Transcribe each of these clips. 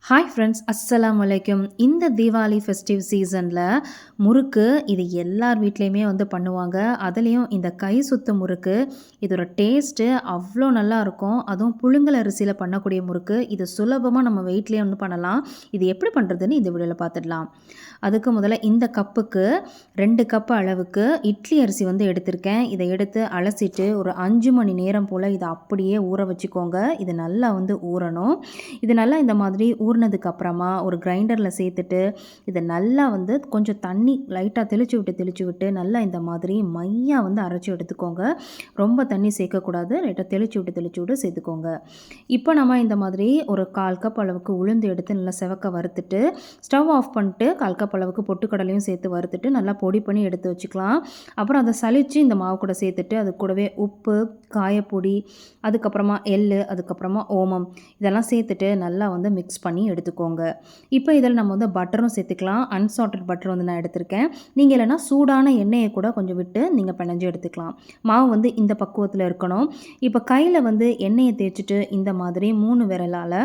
Hi friends, அஸ்ஸலாமு அலைக்கும். இந்த தீபாவளி ஃபெஸ்டிவ் சீசனில் முறுக்கு இது எல்லார் வீட்லேயுமே வந்து பண்ணுவாங்க. அதுலேயும் இந்த கை சுத்து முறுக்கு இதோட டேஸ்ட்டு அவ்வளோ நல்லாயிருக்கும். அதுவும் புழுங்கல் அரிசியில் பண்ணக்கூடிய முறுக்கு இது சுலபமாக நம்ம வீட்லேயே வந்து பண்ணலாம். இது எப்படி பண்ணுறதுன்னு இந்த வீடியோவில் பார்த்துடலாம். அதுக்கு முதல்ல இந்த கப்புக்கு 2 கப் அளவுக்கு இட்லி அரிசி வந்து எடுத்திருக்கேன். இதை எடுத்து அலசிட்டு ஒரு 5 மணி நேரம் போல் இதை அப்படியே ஊற வச்சுக்கோங்க. இது நல்லா வந்து ஊறணும். இது நல்லா இந்த மாதிரி ஊறினதுக்கு அப்புறமா ஒரு கிரைண்டரில் சேர்த்துட்டு இதை நல்லா வந்து கொஞ்சம் தண்ணி லைட்டாக தெளித்து விட்டு நல்லா இந்த மாதிரி மையாக வந்து அரைச்சி எடுத்துக்கோங்க. ரொம்ப தண்ணி சேர்க்கக்கூடாது. லைட்டாக தெளித்து விட்டு சேர்த்துக்கோங்க. இப்போ நம்ம இந்த மாதிரி ஒரு 1/4 கப் அளவுக்கு உளுந்து எடுத்து நல்லா செவக்க வறுத்துட்டு ஸ்டவ் ஆஃப் பண்ணிட்டு 1/4 கப் அளவுக்கு பொட்டுக்கடலையும் சேர்த்து வறுத்துட்டு நல்லா பொடி பண்ணி எடுத்து வச்சுக்கலாம். அப்புறம் அதை சலித்து இந்த மாவு கூட சேர்த்துட்டு அது கூடவே உப்பு, காயப்பொடி, அதுக்கப்புறமா எள்ளு, அதுக்கப்புறமா ஓமம் இதெல்லாம் சேர்த்துட்டு நல்லா வந்து மிக்ஸ் பண்ணி எடுத்துக்கோங்க. இப்போ இதில் நம்ம வந்து பட்டரும் சேர்த்துக்கலாம். அன்சால்டட் பட்டர் வந்து நான் எடுத்திருக்கேன். நீங்கள் இல்லைனா சூடான எண்ணெயை கூட கொஞ்சம் விட்டு நீங்கள் பிணைஞ்சு எடுத்துக்கலாம். மாவு வந்து இந்த பக்குவத்தில் இருக்கணும். இப்போ கையில் வந்து எண்ணெயை தேய்ச்சிட்டு இந்த மாதிரி 3 விரலால்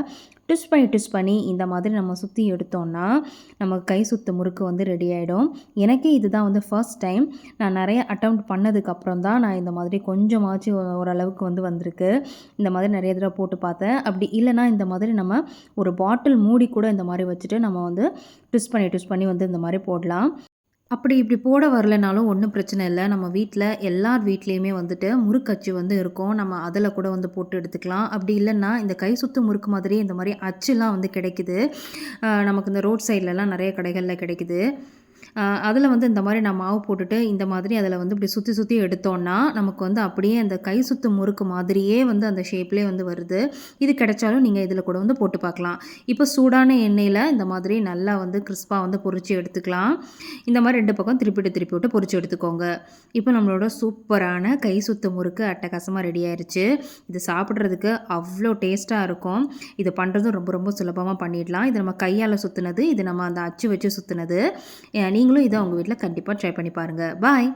ட்விஸ்ட் பண்ணி இந்த மாதிரி நம்ம சுற்றி எடுத்தோம்னா நமக்கு கை சுத்து முறுக்கு வந்து ரெடி ஆகிடும். எனக்கே இதுதான் வந்து ஃபர்ஸ்ட் டைம். நான் நிறைய அட்டெம்ப்ட் பண்ணதுக்கப்புறம் தான் நான் இந்த மாதிரி கொஞ்சமாச்சு ஓரளவுக்கு வந்து வந்திருக்கு. இந்த மாதிரி நிறைய தடவை போட்டு பார்த்தேன். அப்படி இல்லைனா இந்த மாதிரி நம்ம ஒரு பாட்டில் மூடி கூட இந்த மாதிரி வச்சுட்டு நம்ம வந்து ட்விஸ்ட் பண்ணி வந்து இந்த மாதிரி போடலாம். அப்படி இப்படி போட வரலைனாலும் ஒன்றும் பிரச்சனை இல்லை. நம்ம வீட்டில் எல்லார் வீட்லேயுமே வந்துட்டு முறுக்கு வந்து இருக்கும். நம்ம அதில் கூட வந்து போட்டு எடுத்துக்கலாம். அப்படி இல்லைன்னா இந்த கை சுத்து முறுக்கு மாதிரி இந்த மாதிரி அச்சுலாம் வந்து கிடைக்குது. நமக்கு இந்த ரோட் சைட்லலாம் நிறைய கடைகளில் கிடைக்குது. அதில் வந்து இந்த மாதிரி நான் மாவு போட்டுட்டு இந்த மாதிரி அதில் வந்து இப்படி சுற்றி எடுத்தோன்னா நமக்கு வந்து அப்படியே அந்த கை சுத்து முறுக்கு மாதிரியே வந்து அந்த ஷேப்லேயே வந்து வருது. இது கிடைச்சாலும் நீங்கள் இதில் கூட வந்து போட்டு பார்க்கலாம். இப்போ சூடான எண்ணெயில் இந்த மாதிரி நல்லா வந்து கிறிஸ்பாக வந்து பொரித்து எடுத்துக்கலாம். இந்த மாதிரி 2 பக்கம் திருப்பி விட்டு பொரித்து எடுத்துக்கோங்க. இப்போ நம்மளோட சூப்பரான கை சுத்து முறுக்கு அட்டகாசமாக ரெடி ஆயிடுச்சு. இது சாப்பிட்றதுக்கு அவ்வளோ டேஸ்ட்டாக இருக்கும். இது பண்ணுறதும் ரொம்ப ரொம்ப சுலபமாக பண்ணிடலாம். இது நம்ம கையால் சுற்றுனது, இது நம்ம அந்த அச்சு வச்சு சுற்றுனது. நீங்களும் இதை உங்கள் வீட்டில் கண்டிப்பாக ட்ரை பண்ணி பாருங்கள். பாய்.